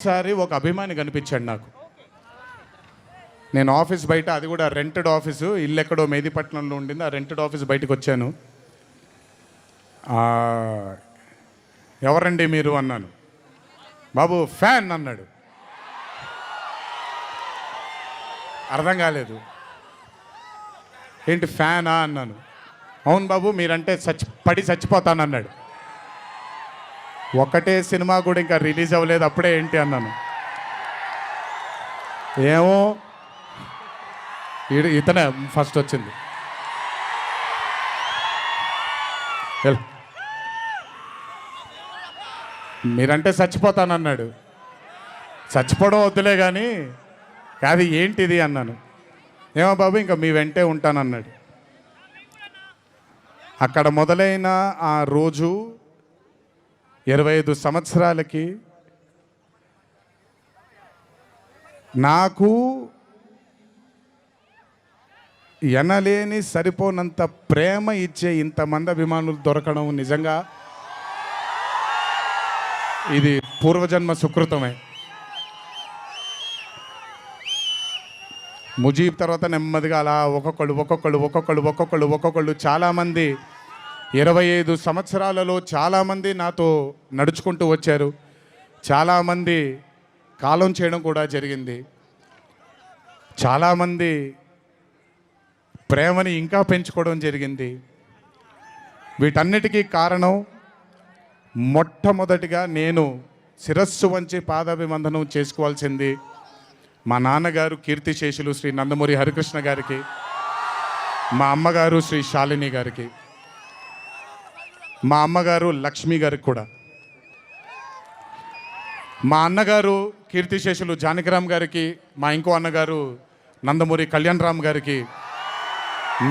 ఒకసారి ఒక అభిమాని కనిపించాడు నాకు. నేను ఆఫీస్ బయట, అది కూడా రెంటెడ్ ఆఫీసు, ఇల్లు ఎక్కడో మేదిపట్నంలో ఉండింది. ఆ రెంటెడ్ ఆఫీస్ బయటకు వచ్చాను. ఎవరండి మీరు అన్నాను. బాబు ఫ్యాన్ అన్నాడు. అర్థం కాలేదు. ఏంటి ఫ్యానా అన్నాను. అవును బాబు, మీరంటే పడి చచ్చిపోతానన్నాడు. ఒకటే సినిమా కూడా ఇంకా రిలీజ్ అవ్వలేదు, అప్పుడే ఏంటి అన్నాను. ఏమో ఇతనే ఫస్ట్ వచ్చింది. మీరంటే చచ్చిపోతానన్నాడు. చచ్చిపోవడం వద్దులే కానీ కాదు ఏంటిది అన్నాను. ఏమో బాబు ఇంకా మీ వెంటే ఉంటానన్నాడు. అక్కడ మొదలైన ఆ రోజు 25 సంవత్సరాలకి నాకు ఎనలేని సరిపోనంత ప్రేమ ఇచ్చే ఇంతమంది అభిమానులు దొరకడం నిజంగా ఇది పూర్వజన్మ సుకృతమే. ముజీబ్ తర్వాత నెమ్మదిగా అలా ఒక్కొక్కళ్ళు చాలామంది 25 సంవత్సరాలలో చాలామంది నాతో నడుచుకుంటూ వచ్చారు. చాలామంది కాలం చేయడం కూడా జరిగింది. చాలామంది ప్రేమని ఇంకా పెంచుకోవడం జరిగింది. వీటన్నిటికీ కారణం మొట్టమొదటిగా నేను శిరస్సు వంచి పాదాభివందనం చేసుకోవాల్సింది మా నాన్నగారు కీర్తిశేషులు శ్రీ నందమూరి హరికృష్ణ గారికి, మా అమ్మగారు శ్రీ శాలిని గారికి, మా అమ్మగారు లక్ష్మి గారికి కూడా, మా అన్నగారు కీర్తిశేషులు జానకిరామ్ గారికి, మా ఇంకో అన్నగారు నందమూరి కళ్యాణ్ రామ్ గారికి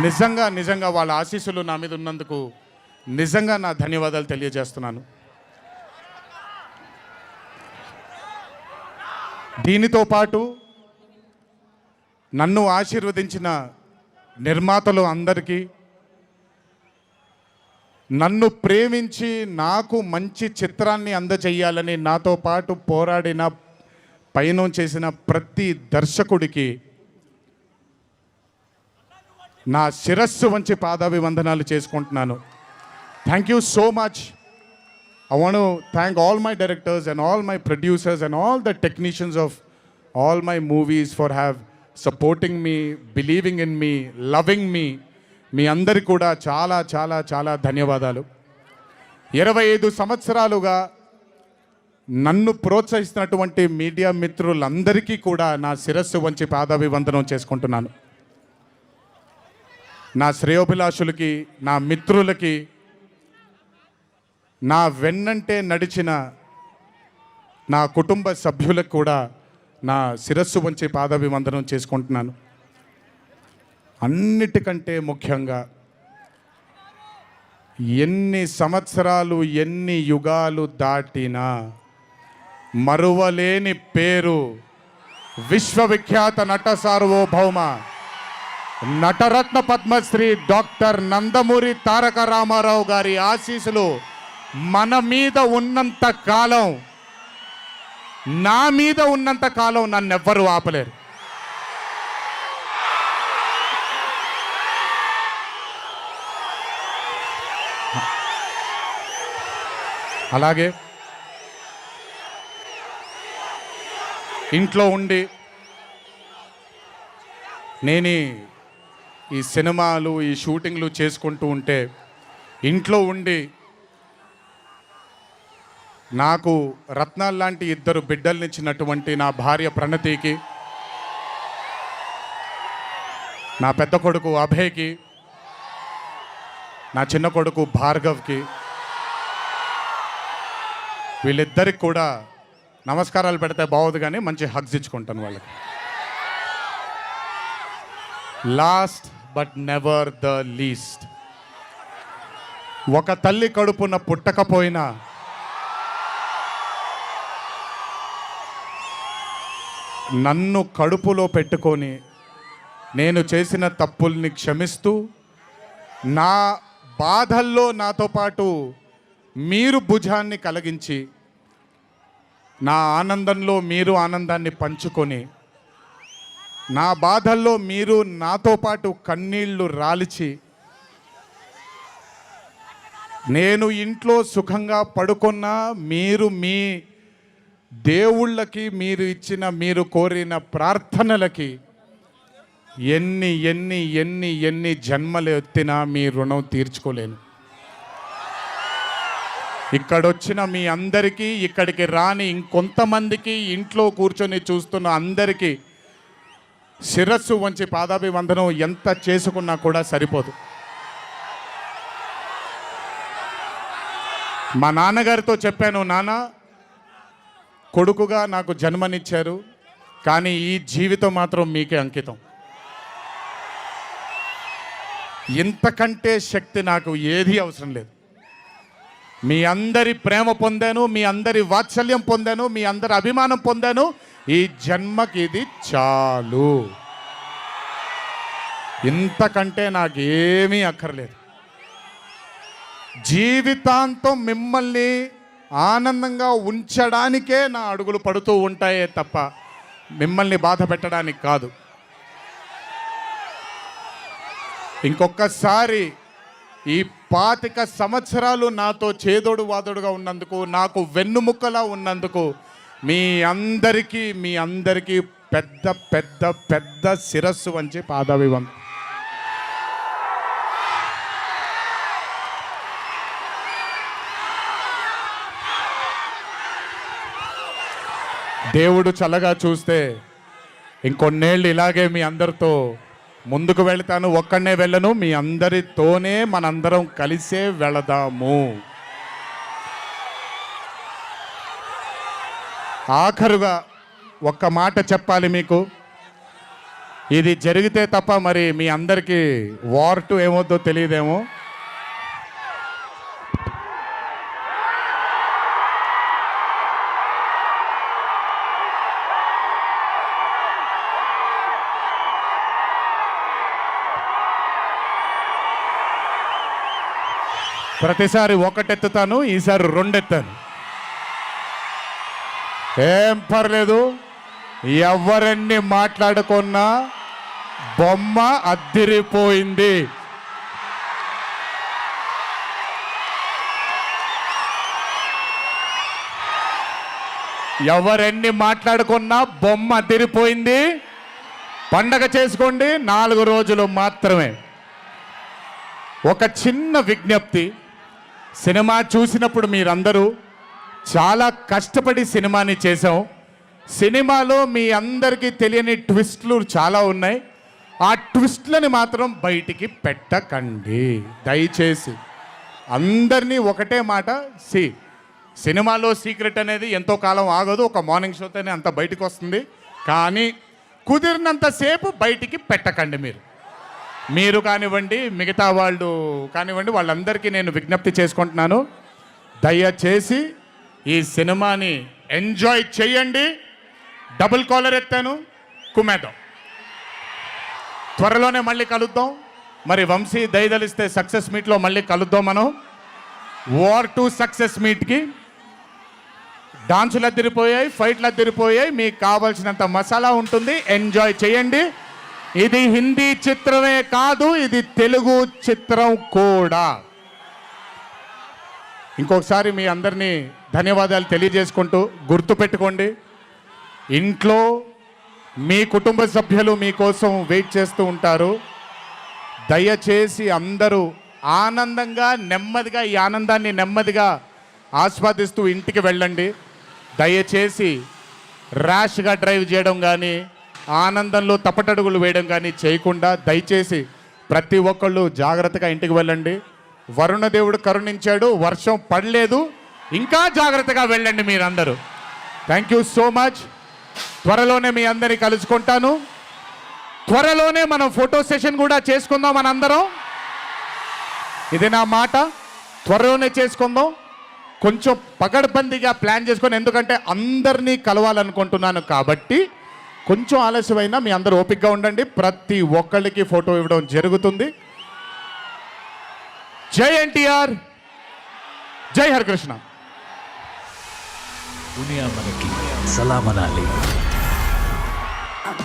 నిజంగా వాళ్ళ ఆశీస్సులు నా మీద ఉన్నందుకు నిజంగా నా ధన్యవాదాలు తెలియజేస్తున్నాను. దీనితో పాటు నన్ను ఆశీర్వదించిన నిర్మాతలు అందరికీ, నన్ను ప్రేమించి నాకు మంచి చిత్రాన్ని అందజేయాలని నాతో పాటు పోరాడిన పయనం చేసిన ప్రతి దర్శకుడికి నా శిరస్సు వంచి పాదాభివందనాలు చేసుకుంటున్నాను. Thank you so much. I want to thank all my directors and all my producers and all the technicians of all my movies for supporting me, believing in me, loving me. మీ అందరికి కూడా చాలా చాలా చాలా ధన్యవాదాలు. 25 సంవత్సరాలుగా నన్ను ప్రోత్సహిస్తున్నటువంటి media మిత్రులందరికీ కూడా నా శిరస్సు వంచి పాదాభివందనం చేసుకుంటున్నాను. నా శ్రేయోభిలాషులకి, నా మిత్రులకి, నా వెన్నంటే నడిచిన నా కుటుంబ సభ్యులకు కూడా నా శిరస్సు వంచి పాదాభివందనం చేసుకుంటున్నాను. అన్నిటికంటే ముఖ్యంగా ఎన్ని సంవత్సరాలు ఎన్ని యుగాలు దాటినా మరువలేని పేరు విశ్వవిఖ్యాత నట సార్వభౌమ నటరత్న పద్మశ్రీ డాక్టర్ నందమూరి తారక రామారావు గారి ఆశీస్సులు మన మీద ఉన్నంత కాలం, నా మీద ఉన్నంత కాలం నన్నెవ్వరూ ఆపలేరు. అలాగే ఇంట్లో ఉండి నేను ఈ సినిమాలు, ఈ షూటింగ్లు చేసుకుంటూ ఉంటే ఇంట్లో ఉండి నాకు రత్నాలు లాంటి 2 బిడ్డల్నిచ్చినటువంటి నా భార్య ప్రణతికి, నా పెద్ద కొడుకు అభయ్కి, నా చిన్న కొడుకు భార్గవ్కి, వీళ్ళిద్దరికి కూడా నమస్కారాలు పెడితే బాగోదు కానీ మంచి హగ్స్ ఇచ్చుకుంటాను వాళ్ళకి. Last but never the least, ఒక తల్లి కడుపున పుట్టకపోయినా నన్ను కడుపులో పెట్టుకొని నేను చేసిన తప్పుల్ని క్షమిస్తూ నా బాధల్లో నాతో పాటు మీరు భుజాన్ని కలిగించి నా ఆనందంలో మీరు ఆనందాన్ని పంచుకొని, నా బాధల్లో మీరు నాతో పాటు కన్నీళ్లు రాల్చి, నేను ఇంట్లో సుఖంగా పడుకున్నా మీరు మీ దేవుళ్ళకి మీరు ఇచ్చిన, మీరు కోరిన ప్రార్థనలకి ఎన్ని ఎన్ని ఎన్ని ఎన్ని జన్మలు ఎత్తినా మీ రుణం తీర్చుకోలేను. ఇక్కడొచ్చిన మీ అందరికీ, ఇక్కడికి రాని ఇంకొంతమందికి, ఇంట్లో కూర్చొని చూస్తున్న అందరికీ శిరస్సు వంచి పాదాభివందనం ఎంత చేసుకున్నా కూడా సరిపోదు. మా నాన్నగారితో చెప్పాను, నాన్న కొడుకుగా నాకు జన్మనిచ్చారు, కానీ ఈ జీవితం మాత్రం మీకే అంకితం. ఇంతకంటే శక్తి నాకు ఏది అవసరం లేదు. మీ అందరి ప్రేమ పొందాను, మీ అందరి వాత్సల్యం పొందాను, మీ అందరి అభిమానం పొందాను. ఈ జన్మకి ఇది చాలు. ఇంతకంటే నాకు ఏమీ అక్కర్లేదు. జీవితాంతం మిమ్మల్ని ఆనందంగా ఉంచడానికే నా అడుగులు పడుతూ ఉంటాయే తప్ప మిమ్మల్ని బాధ పెట్టడానికి కాదు. ఇంకొకసారి ఈ 25 సంవత్సరాలు నాతో చేదోడు వాదోడుగా ఉన్నందుకు, నాకు వెన్నుముక్కలా ఉన్నందుకు మీ అందరికీ పెద్ద పెద్ద పెద్ద శిరస్సు వంచి పాదాభివందనం. దేవుడు చల్లగా చూస్తే ఇంకొన్నేళ్ళు ఇలాగే మీ అందరితో ముందుకు వెళ్తాను. ఒక్కడనే వెళ్ళను, మీ అందరితోనే మనందరం కలిసే వెళదాము. ఆఖరుగా ఒక్క మాట చెప్పాలి మీకు. ఇది జరిగితే తప్ప మరి మీ అందరికీ వార్ 2 ఏమవుద్దో తెలియదేమో. ప్రతిసారి ఒకటెత్తుతాను, ఈసారి 2 ఎత్తాను. ఏం పర్లేదు, ఎవరన్నీ మాట్లాడుకున్నా బొమ్మ అద్దిరిపోయింది. ఎవరెన్ని మాట్లాడుకున్నా బొమ్మ అద్దిరిపోయింది. పండగ చేసుకోండి, 4 రోజులు మాత్రమే. ఒక చిన్న విజ్ఞప్తి, సినిమా చూసినప్పుడు మీరందరూ చాలా కష్టపడి సినిమాని చేసాం. సినిమాలో మీ అందరికీ తెలియని ట్విస్ట్లు చాలా ఉన్నాయి. ఆ ట్విస్ట్లని మాత్రం బయటికి పెట్టకండి దయచేసి. అందరినీ ఒకటే మాట, సినిమాలో సీక్రెట్ అనేది ఎంతో కాలం ఆగదు, ఒక మార్నింగ్ షోతోనే అంత బయటికి వస్తుంది. కానీ కుదిరినంతసేపు బయటికి పెట్టకండి. మీరు కానివ్వండి, మిగతా వాళ్ళు కానివ్వండి, వాళ్ళందరికీ నేను విజ్ఞప్తి చేసుకుంటున్నాను, దయచేసి ఈ సినిమాని ఎంజాయ్ చేయండి. డబుల్ కాలర్ ఎత్తాను, కుమ్మేద్దాం. త్వరలోనే మళ్ళీ కలుద్దాం. మరి వంశీ దయదలిస్తే సక్సెస్ మీట్లో మళ్ళీ కలుద్దాం. మనం వార్ 2 సక్సెస్ మీట్కి డాన్సులు అద్దరిపోయాయి, ఫైట్లు అద్దరిపోయాయి. మీకు కావాల్సినంత మసాలా ఉంటుంది, ఎంజాయ్ చేయండి. ఇది హిందీ చిత్రమే కాదు, ఇది తెలుగు చిత్రం కూడా. ఇంకొకసారి మీ అందరినీ ధన్యవాదాలు తెలియజేసుకుంటూ, గుర్తుపెట్టుకోండి, ఇంట్లో మీ కుటుంబ సభ్యులు మీకోసం వెయిట్ చేస్తూ ఉంటారు. దయచేసి అందరూ ఆనందంగా, నెమ్మదిగా, ఈ ఆనందాన్ని నెమ్మదిగా ఆస్వాదిస్తూ ఇంటికి వెళ్ళండి. దయచేసి ర్యాష్గా డ్రైవ్ చేయడం కానీ, ఆనందంలో తప్పటడుగులు వేయడం కానీ చేయకుండా దయచేసి ప్రతి ఒక్కళ్ళు జాగ్రత్తగా ఇంటికి వెళ్ళండి. వరుణదేవుడు కరుణించాడు, వర్షం పడలేదు, ఇంకా జాగ్రత్తగా వెళ్ళండి మీరందరూ. Thank you so much. త్వరలోనే మీ అందరినీ కలుసుకుంటాను. త్వరలోనే మనం ఫోటో సెషన్ కూడా చేసుకుందాం మనందరం. ఇది నా మాట, త్వరలోనే చేసుకుందాం. కొంచెం పగడ్బందీగా ప్లాన్ చేసుకొని, ఎందుకంటే అందరినీ కలవాలనుకుంటున్నాను కాబట్టి కొంచెం ఆలస్యమైనా మీ అందరూ ఓపికగా ఉండండి. ప్రతి ఒక్కళ్ళకి ఫోటో ఇవ్వడం జరుగుతుంది. జై ఎన్టీఆర్, జై హరికృష్ణ. దునియా మనకి సలామనాలి.